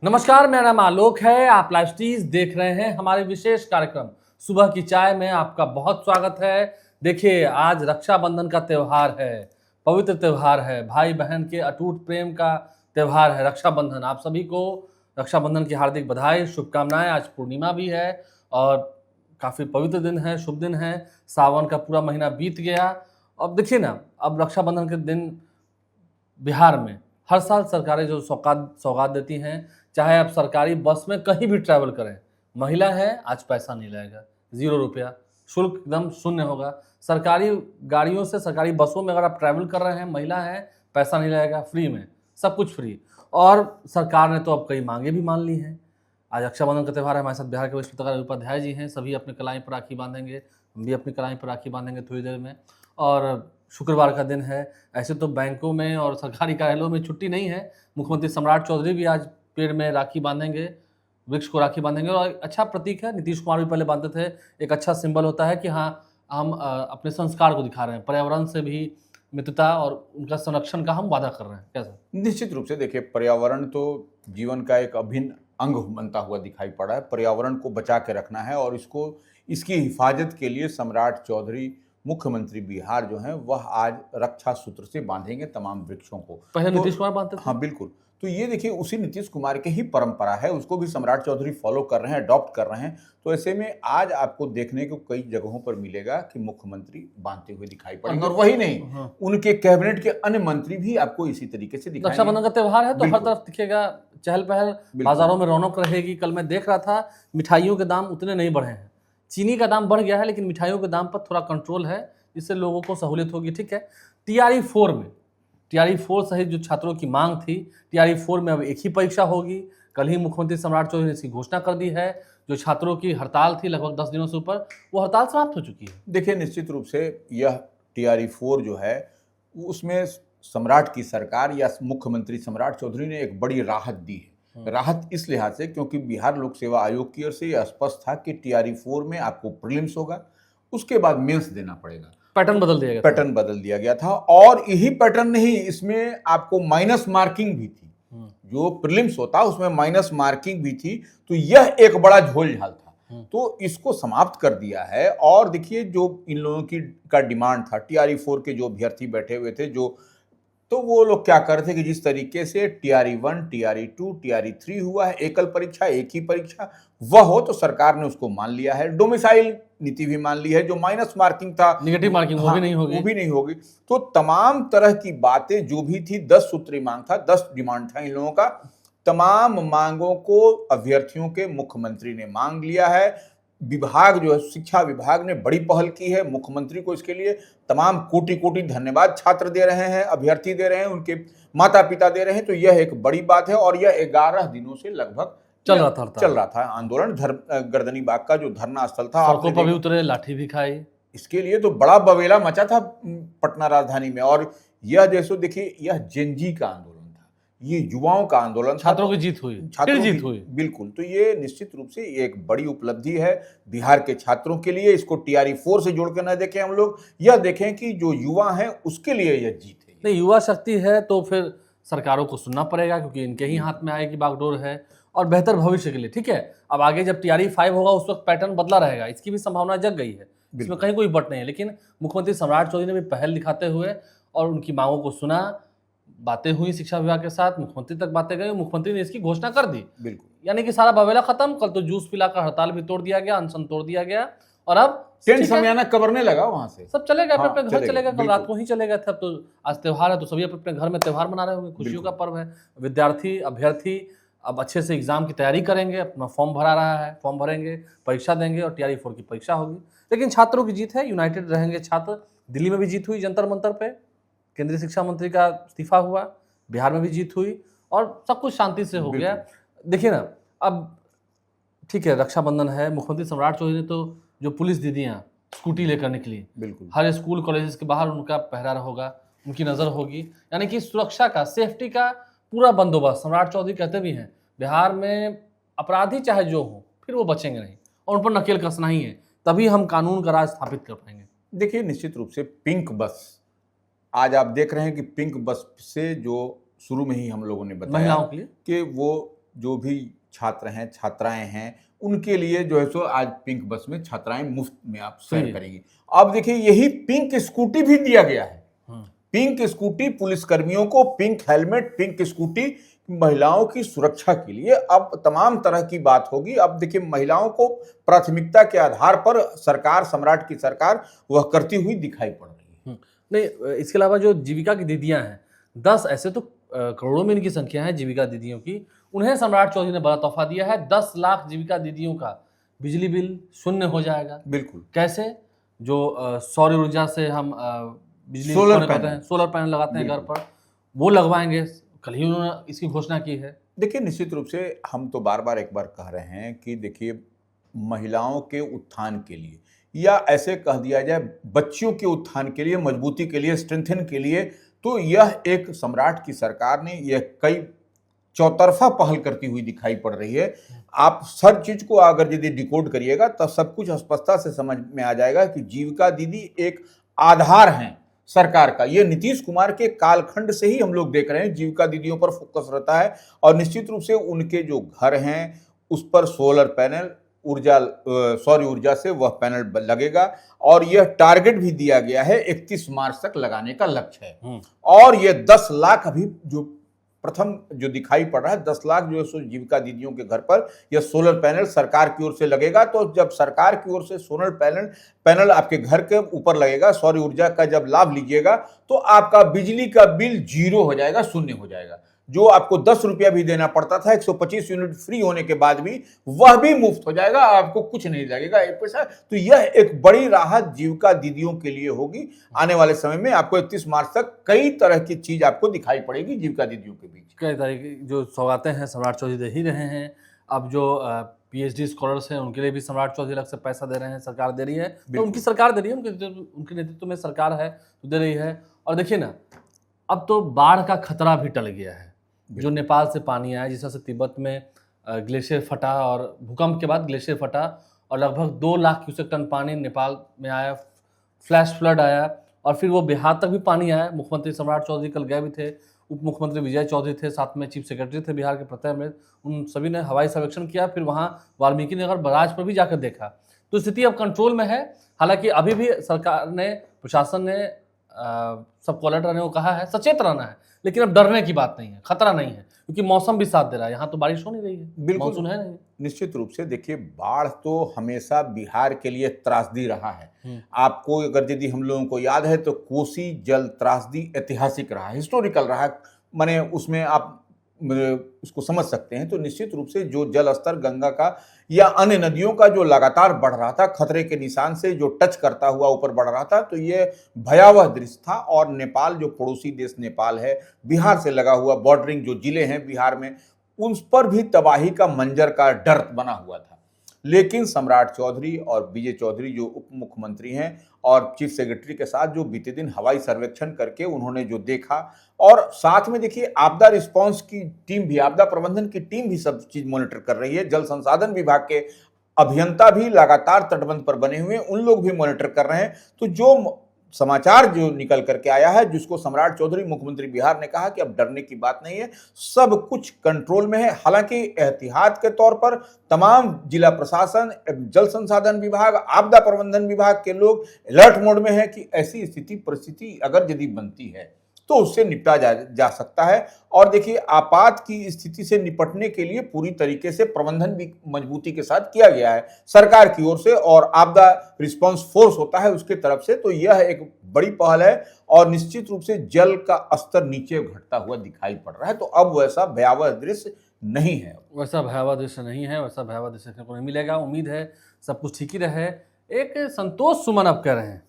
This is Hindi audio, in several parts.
नमस्कार, मेरा नाम आलोक है। आप लाइव स्टीज देख रहे हैं। हमारे विशेष कार्यक्रम सुबह की चाय में आपका बहुत स्वागत है। देखिए, आज रक्षाबंधन का त्यौहार है, पवित्र त्यौहार है, भाई बहन के अटूट प्रेम का त्यौहार है रक्षाबंधन। आप सभी को रक्षाबंधन की हार्दिक बधाई, शुभकामनाएं। आज पूर्णिमा भी है और काफ़ी पवित्र दिन है, शुभ दिन है। सावन का पूरा महीना बीत गया। अब देखिए ना, अब रक्षाबंधन के दिन बिहार में हर साल सरकारें जो सौगात देती हैं, चाहे आप सरकारी बस में कहीं भी ट्रैवल करें, महिला है आज पैसा नहीं लगेगा, 0 रुपया, शुल्क एकदम शून्य होगा। सरकारी गाड़ियों से, सरकारी बसों में अगर आप ट्रैवल कर रहे हैं, महिला है, पैसा नहीं लगेगा, फ्री में, सब कुछ फ्री। और सरकार ने तो अब कई मांगे भी मान ली हैं। आज रक्षाबंधन का त्यौहार है। हमारे साथ बिहार के वरिष्ठ पत्रकार उपाध्याय जी हैं, सभी अपने कलाई पर राखी बांधेंगे, हम भी अपनी कलाई पर राखी बांधेंगे थोड़ी देर में। और शुक्रवार का दिन है। ऐसे तो बैंकों में और सरकारी कार्यालयों में छुट्टी नहीं है। मुख्यमंत्री सम्राट चौधरी भी आज पेड़ में राखी बांधेंगे, वृक्ष को राखी बांधेंगे और अच्छा प्रतीक है। नीतीश कुमार भी पहले बांधते थे, एक अच्छा सिंबल होता है कि हाँ, हम अपने संस्कार को दिखा रहे हैं, पर्यावरण से भी मित्रता और उनका संरक्षण का हम वादा कर रहे हैं। कैसा? निश्चित रूप से देखिए, पर्यावरण तो जीवन का एक अभिन्न अंग बनता हुआ दिखाई पड़ा है। पर्यावरण को बचा के रखना है और इसकी हिफाजत के लिए सम्राट चौधरी मुख्यमंत्री बिहार जो हैं वह आज रक्षा सूत्र से बांधेंगे तमाम वृक्षों को। पहले नीतीश कुमार बांधते थे। हाँ बिल्कुल। तो ये देखिए, उसी नीतीश कुमार की ही परंपरा है, उसको भी सम्राट चौधरी फॉलो कर रहे हैं, अडॉप्ट कर रहे हैं। तो ऐसे में आज आपको देखने को कई जगहों पर मिलेगा कि मुख्यमंत्री बांधते हुए दिखाई पड़ेंगे। और वही नहीं, उनके कैबिनेट के अन्य मंत्री भी आपको इसी तरीके से दिखाई। रक्षाबंधन का त्यौहार है तो हर तरफ दिखेगा चहल पहल, बाजारों में रौनक रहेगी। कल मैं देख रहा था, मिठाइयों के दाम उतने नहीं बढ़े हैं। चीनी का दाम बढ़ गया है, लेकिन मिठाइयों के दाम पर थोड़ा कंट्रोल है, जिससे लोगों को सहूलियत होगी। ठीक है। टीआरई 4 में, टीआरई 4 सहित जो छात्रों की मांग थी, टीआरई 4 में अब एक ही परीक्षा होगी। कल ही मुख्यमंत्री सम्राट चौधरी ने इसकी घोषणा कर दी है। जो छात्रों की हड़ताल थी लगभग 10 दिनों से ऊपर, वो हड़ताल समाप्त हो चुकी है। देखिए, निश्चित रूप से यह टीआरई 4 जो है उसमें सम्राट की सरकार या मुख्यमंत्री सम्राट चौधरी ने एक बड़ी राहत दी है। राहत इस लिहाज से क्योंकि बिहार लोक सेवा आयोग की ओर से यह स्पष्ट था कि टीआरई 4 में आपको प्रीलिम्स होगा, उसके बाद मेंस देना पड़ेगा। पैटर्न बदल दिया गया, पैटर्न बदल दिया गया था। और यही पैटर्न नहीं, इसमें आपको माइनस मार्किंग भी थी। जो प्रीलिम्स होता उसमें माइनस मार्किंग भी थी। तो यह एक बड़ा झोल-झाल था। तो इसको समाप्त कर दिया है। और देखिए, जो इन लोगों का डिमांड था, टीआरई 4 के जो अभ्यर्थी बैठे हुए थे, तो वो लोग क्या कर रहे थे कि जिस तरीके से टीआरई 1, टीआरई 2, टीआरई 3 हुआ है, एकल परीक्षा, एक ही परीक्षा, वह हो, तो सरकार ने उसको मान लिया है। डोमिसाइल नीति भी मान ली है। जो माइनस मार्किंग था, नेगेटिव मार्किंग, वो भी नहीं होगी, वो भी नहीं होगी। तो तमाम तरह की बातें जो भी थी, 10 सूत्री मांग था, 10 डिमांड था इन लोगों का। तमाम मांगों को अभ्यर्थियों के मुख्यमंत्री ने मांग लिया है। विभाग जो है, शिक्षा विभाग ने बड़ी पहल की है। मुख्यमंत्री को इसके लिए तमाम कोटि कोटि धन्यवाद छात्र दे रहे हैं, अभ्यर्थी दे रहे हैं, उनके माता पिता दे रहे हैं। तो यह एक बड़ी बात है। और यह 11 दिनों से लगभग चल रहा था आंदोलन। गर्दनी बाग का जो धरना स्थल था, सड़कों पर भी उतरे, लाठी भी खाई। इसके लिए तो बड़ा बवेला मचा था पटना राजधानी में। और यह जैसो देखिए, यह जेनजी का आंदोलन था, ये युवाओं का आंदोलन, छात्रों की जीत हुई, जीत हुई। बिल्कुल। तो ये निश्चित रूप से एक बड़ी उपलब्धि है बिहार के छात्रों के लिए। इसको टीआरई 4 से जोड़ कर न देखें हम लोग, यह देखें कि जो युवा है उसके लिए यह जीत है। नहीं, युवा शक्ति है तो फिर सरकारों को सुनना पड़ेगा, क्योंकि इनके ही हाथ में आएगी बागडोर है। और बेहतर भविष्य के लिए। ठीक है। अब आगे जब टीआरई 5 होगा, उस वक्त पैटर्न बदला रहेगा, इसकी भी संभावना जग गई है, इसमें कहीं कोई बट नहीं है। लेकिन मुख्यमंत्री सम्राट चौधरी ने भी पहल दिखाते हुए और उनकी मांगों को सुना, बातें हुई शिक्षा विभाग के साथ, मुख्यमंत्री तक बातें गई, मुख्यमंत्री ने इसकी घोषणा कर दी। बिल्कुल। यानी कि सारा बवेला खत्म। कल तो जूस पिलाकर हड़ताल भी तोड़ दिया गया, अनशन तोड़ दिया गया, और अब टेंट समयाना कबरने लगा, वहां से सब चलेगा, अपने अपने घर चलेगा। कल रात को ही चलेगा था। तो आज त्यौहार है तो सभी अपने अपने घर में त्यौहार मना रहे होंगे, खुशियों का पर्व है। विद्यार्थी, अभ्यर्थी अब अच्छे से एग्जाम की तैयारी करेंगे, अपना फॉर्म भरा रहा है, फॉर्म भरेंगे, परीक्षा देंगे और टीआरई 4 की परीक्षा होगी। लेकिन छात्रों की जीत है, यूनाइटेड रहेंगे छात्र। दिल्ली में भी जीत हुई जंतर मंतर पे, केंद्रीय शिक्षा मंत्री का इस्तीफा हुआ, बिहार में भी जीत हुई और सब कुछ शांति से हो गया। देखिए ना, अब ठीक है, रक्षाबंधन है। मुख्यमंत्री सम्राट चौधरी ने तो जो पुलिस दीदियाँ स्कूटी लेकर निकली, बिल्कुल, हर स्कूल कॉलेजेस के बाहर उनका पहरा होगा, उनकी नज़र होगी। यानी कि सुरक्षा का, सेफ्टी का पूरा बंदोबस्त। सम्राट चौधरी कहते भी हैं, बिहार में अपराधी चाहे जो हो, फिर वो बचेंगे नहीं और उन पर नकेल कसना ही है, तभी हम कानून का राज स्थापित कर पाएंगे। देखिए, निश्चित रूप से पिंक बस, आज आप देख रहे हैं कि पिंक बस से जो शुरू में ही हम लोगों ने बताया महिलाओं के लिए कि वो जो भी छात्र हैं छात्राएं हैं उनके लिए जो है सो आज पिंक बस में छात्राएं मुफ्त में आप सैर करेंगी। अब देखिए यही पिंक स्कूटी भी दिया गया है। पिंक स्कूटी पुलिसकर्मियों को, पिंक हेलमेट, पिंक स्कूटी महिलाओं की सुरक्षा के लिए अब तमाम तरह की बात होगी। अब देखिए महिलाओं को प्राथमिकता के आधार पर सरकार, सम्राट की सरकार वह करती हुई दिखाई पड़ रही है। नहीं, इसके अलावा जो जीविका की दीदियां हैं 10, ऐसे तो करोड़ों में इनकी संख्या है जीविका दीदियों की, उन्हें सम्राट चौधरी ने बड़ा तोहफा दिया है। 10 लाख जीविका दीदियों का बिजली बिल शून्य हो जाएगा। बिल्कुल। कैसे? जो सौर ऊर्जा से हम बिजली सोलर पैनल लगाते हैं घर पर, वो लगवाएंगे। कल ही उन्होंने इसकी घोषणा की है। देखिए निश्चित रूप से हम तो बार बार एक बार कह रहे हैं कि देखिए महिलाओं के उत्थान के लिए, या ऐसे कह दिया जाए बच्चियों के उत्थान के लिए, मजबूती के लिए, स्ट्रेंथन के लिए, तो यह एक सम्राट की सरकार ने यह कई चौतरफा पहल करती हुई दिखाई पड़ रही है। आप हर चीज को अगर यदि डिकोड करिएगा तो सब कुछ स्पष्टता से समझ में आ जाएगा कि जीविका दीदी एक आधार हैं सरकार का। ये नीतीश कुमार के कालखंड से ही हम लोग देख रहे हैं जीविका दीदियों पर फोकस रहता है, और निश्चित रूप से उनके जो घर हैं उस पर सोलर पैनल, सौर ऊर्जा से वह पैनल लगेगा, और यह टारगेट भी दिया गया है 31 मार्च तक लगाने का लक्ष्य है। और यह 10 लाख अभी जो प्रथम जो दिखाई पड़ रहा है, 10 लाख जो है जीविका दीदियों के घर पर यह सोलर पैनल सरकार की ओर से लगेगा। तो जब सरकार की ओर से सोलर पैनल आपके घर के ऊपर लगेगा, सौर ऊर्जा का जब लाभ लीजिएगा तो आपका बिजली का बिल 0 हो जाएगा, शून्य हो जाएगा। जो आपको 10 रुपया भी देना पड़ता था 125 यूनिट फ्री होने के बाद भी, वह भी मुफ्त हो जाएगा, आपको कुछ नहीं लगेगा एक पैसा। तो यह एक बड़ी राहत जीविका दीदियों के लिए होगी। आने वाले समय में आपको 31 मार्च तक कई तरह की चीज आपको दिखाई पड़ेगी जीविका दीदियों के बीच। कई तरह की जो सौगातें हैं सम्राट चौधरी दे ही रहे हैं। अब जो PhD स्कॉलर्स हैं उनके लिए भी सम्राट चौधरी अलग से पैसा दे रहे हैं, सरकार दे रही है। तो उनकी सरकार दे रही है, उनके नेतृत्व में सरकार है तो दे रही है। और देखिए ना, अब तो बाढ़ का खतरा भी टल गया है। जो नेपाल से पानी आया, जिस तरह से तिब्बत में ग्लेशियर फटा और भूकंप के बाद ग्लेशियर फटा और लगभग 2 लाख क्यूसेक टन पानी नेपाल में आया, फ्लैश फ्लड आया, और फिर वो बिहार तक भी पानी आया। मुख्यमंत्री सम्राट चौधरी कल गए भी थे, उप मुख्यमंत्री विजय चौधरी थे, साथ में चीफ सेक्रेटरी थे बिहार के प्रत्यय अमृत। उन सभी ने हवाई सर्वेक्षण किया, फिर वहाँ वाल्मीकि नगर बराज पर भी जाकर देखा। तो स्थिति अब कंट्रोल में है। हालांकि अभी भी सरकार ने, प्रशासन ने सबको अलर्ट रहने को कहा है, सचेत रहना है, लेकिन अब डरने की बात नहीं है, खतरा नहीं है, क्योंकि मौसम भी साथ दे रहा है। यहाँ तो बारिश हो नहीं रही है, मानसून है नहीं। निश्चित रूप से देखिए बाढ़ तो हमेशा बिहार के लिए त्रासदी रहा है। आपको अगर यदि हम लोगों को याद है तो कोसी जल त्रासदी ऐतिहासिक रहा है, हिस्टोरिकल रहा है, माने उसमें आप उसको समझ सकते हैं। तो निश्चित रूप से जो जल स्तर गंगा का या अन्य नदियों का जो लगातार बढ़ रहा था, खतरे के निशान से जो टच करता हुआ ऊपर बढ़ रहा था, तो ये भयावह दृश्य था। और नेपाल जो पड़ोसी देश नेपाल है, बिहार से लगा हुआ बॉर्डरिंग जो जिले हैं बिहार में, उन पर भी तबाही का मंजर का डर बना हुआ था। लेकिन सम्राट चौधरी और विजय चौधरी जो उप मुख्यमंत्री हैं और चीफ सेक्रेटरी के साथ जो बीते दिन हवाई सर्वेक्षण करके उन्होंने जो देखा, और साथ में देखिए आपदा रिस्पांस की टीम भी, आपदा प्रबंधन की टीम भी सब चीज मॉनिटर कर रही है। जल संसाधन विभाग के अभियंता भी लगातार तटबंध पर बने हुए हैं, उन लोग भी मॉनिटर कर रहे हैं। तो जो समाचार जो निकल करके आया है, जिसको सम्राट चौधरी मुख्यमंत्री बिहार ने कहा कि अब डरने की बात नहीं है, सब कुछ कंट्रोल में है। हालांकि एहतियात के तौर पर तमाम जिला प्रशासन, जल संसाधन विभाग, आपदा प्रबंधन विभाग के लोग अलर्ट मोड में है कि ऐसी स्थिति परिस्थिति अगर यदि बनती है तो उससे निपटा जा सकता है। और देखिए आपात की स्थिति से निपटने के लिए पूरी तरीके से प्रबंधन भी मजबूती के साथ किया गया है सरकार की ओर से, और आपदा रिस्पांस फोर्स होता है उसके तरफ से। तो यह एक बड़ी पहल है, और निश्चित रूप से जल का स्तर नीचे घटता हुआ दिखाई पड़ रहा है। तो अब वैसा भयावह दृश्य नहीं है, वैसा भयावह दृश्य नहीं है, वैसा भयावह दृश्य देखने को नहीं मिलेगा। उम्मीद है सब कुछ ठीक ही रहे। एक संतोष सुमन अब कह रहे हैं,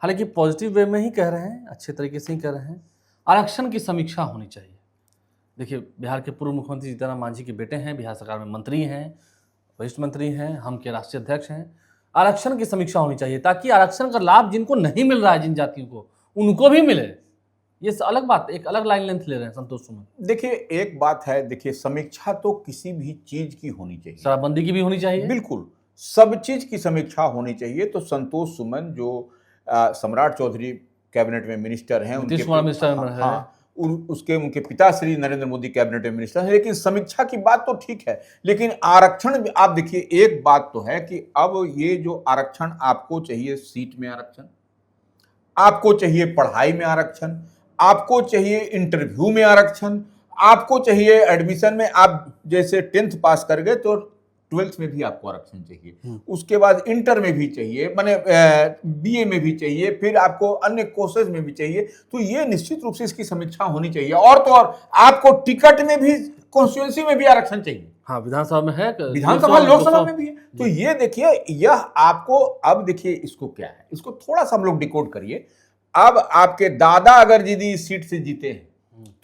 हालांकि पॉजिटिव वे में ही कह रहे हैं, अच्छे तरीके से ही कह रहे हैं, आरक्षण की समीक्षा होनी चाहिए। देखिए बिहार के पूर्व मुख्यमंत्री जीतन मांझी के बेटे हैं, बिहार सरकार में मंत्री हैं, वरिष्ठ मंत्री हैं, हम के राष्ट्रीय अध्यक्ष हैं। आरक्षण की समीक्षा होनी चाहिए ताकि आरक्षण का लाभ जिनको नहीं मिल रहा है, जिन जातियों को, उनको भी मिले। ये अलग बात, एक अलग लाइन लेंथ ले रहे हैं संतोष सुमन। देखिए एक बात है, देखिए समीक्षा तो किसी भी चीज की होनी चाहिए, शराबबंदी की भी होनी चाहिए, बिल्कुल सब चीज की समीक्षा होनी चाहिए। तो संतोष सुमन जो सम्राट चौधरी कैबिनेट में मिनिस्टर हैं, नीतीश कुमार मिनिस्टर में है, उसके उनके पिता श्री नरेंद्र मोदी कैबिनेट में मिनिस्टर हैं। लेकिन समीक्षा की बात तो ठीक है, लेकिन आरक्षण भी आप देखिए, एक बात तो है कि अब ये जो आरक्षण आपको चाहिए, सीट में आरक्षण, आपको चाहिए पढ़ाई में आरक्षण, आपको चाहिए इंटरव्यू में आरक्षण, आपको चाहिए एडमिशन में, आप जैसे 10th पास कर गए तो 12th में भी आपको आरक्षण चाहिए, उसके बाद इंटर में भी चाहिए, माने बीए में भी चाहिए, फिर आपको अन्य कोर्सेज में भी चाहिए। तो ये निश्चित रूप से इसकी समीक्षा होनी चाहिए। और तो और आपको टिकट में भी, कॉन्स्टिट्यूएंसी में भी आरक्षण चाहिए। हाँ, विधानसभा में है, विधानसभा लोकसभा में भी है। तो ये देखिए, यह आपको, अब देखिए इसको क्या है, इसको थोड़ा सा हम लोग डिकोड करिए। अब आपके दादा अगर यदि इस सीट से जीते हैं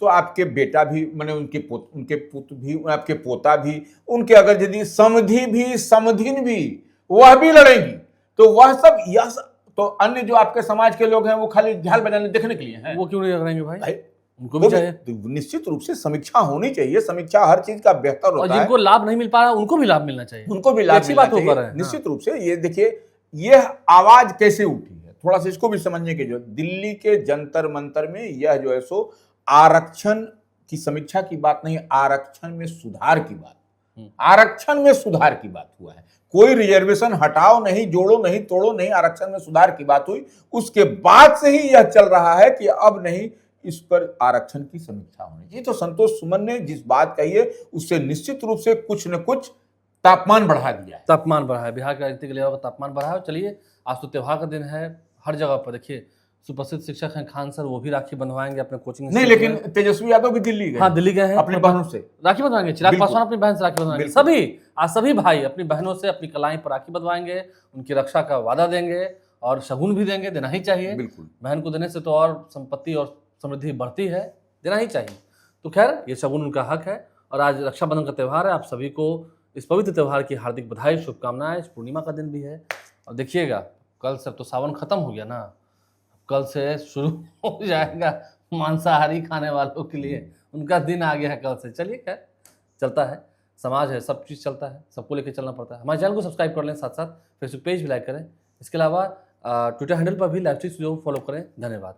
तो आपके बेटा भी, माने उनके पुत्र भी, आपके पोता भी, उनके अगर यदि समधी भी, समधिन भी, वह भी लड़ेंगी। तो वह सब, यह सब, तो अन्य जो आपके समाज के लोग हैं वो खाली झाल बजाने देखने के लिए हैं। वो क्यों नहीं करेंगे भाई? उनको भी चाहिए। निश्चित रूप से समीक्षा होनी चाहिए। समीक्षा हर चीज का बेहतर होता है। और जिनको लाभ नहीं मिल पा रहा उनको भी लाभ मिलना चाहिए। उनको भी लाभ अच्छी बात मिलना चाहिए। निश्चित रूप से ये देखिए, यह आवाज कैसे उठी है, थोड़ा सा इसको भी समझने की जरूरत। दिल्ली के जंतर मंतर में यह जो है सो आरक्षण की समीक्षा की बात नहीं, आरक्षण में सुधार की बात, आरक्षण में सुधार की बात हुआ है। कोई रिजर्वेशन हटाओ नहीं, जोड़ो नहीं, तोड़ो नहीं, आरक्षण में सुधार की बात हुई। उसके बाद से ही यह चल रहा है कि अब नहीं, इस पर आरक्षण की समीक्षा होनी चाहिए। तो संतोष सुमन ने जिस बात कही है उससे निश्चित रूप से कुछ न कुछ तापमान बढ़ा दिया है। तापमान बढ़ा है, बिहार के राजनीतिक लेवल का तापमान बढ़ा है। चलिए, आज तो त्योहार का दिन है, हर जगह पर देखिए सुप्रसिद्ध शिक्षक हैं खान सर, वो भी राखी बंधवाएंगे अपने कोचिंग नहीं, लेकिन तेजस्वी यादव भी दिल्ली गए। हाँ, दिल्ली गए हैं, अपनी बहनों से राखी बंधवाएंगे। चिराग पासवान अपनी बहन से राखी बंधवाएंगे। सभी भाई अपनी बहनों से अपनी कलाई पर राखी बंधवाएंगे, उनकी रक्षा का वादा देंगे और शगुन भी देंगे, देना ही चाहिए। बिल्कुल, बहन को देने से तो और संपत्ति और समृद्धि बढ़ती है, देना ही चाहिए। तो खैर, ये शगुन उनका हक है। और आज रक्षाबंधन का त्यौहार है, आप सभी को इस पवित्र त्यौहार की हार्दिक बधाई, शुभकामनाएं। इस पूर्णिमा का दिन भी है। और देखिएगा, कल से तो सावन खत्म हो गया ना, कल से शुरू हो जाएगा मांसाहारी खाने वालों के लिए, उनका दिन आ गया है कल से। चलिए, खैर चलता है, समाज है, सब चीज़ चलता है, सबको लेकर चलना पड़ता है। हमारे चैनल को सब्सक्राइब कर लें, साथ साथ फेसबुक पेज भी लाइक करें। इसके अलावा ट्विटर हैंडल पर भी लाइव स्ट्रीम फॉलो करें। धन्यवाद।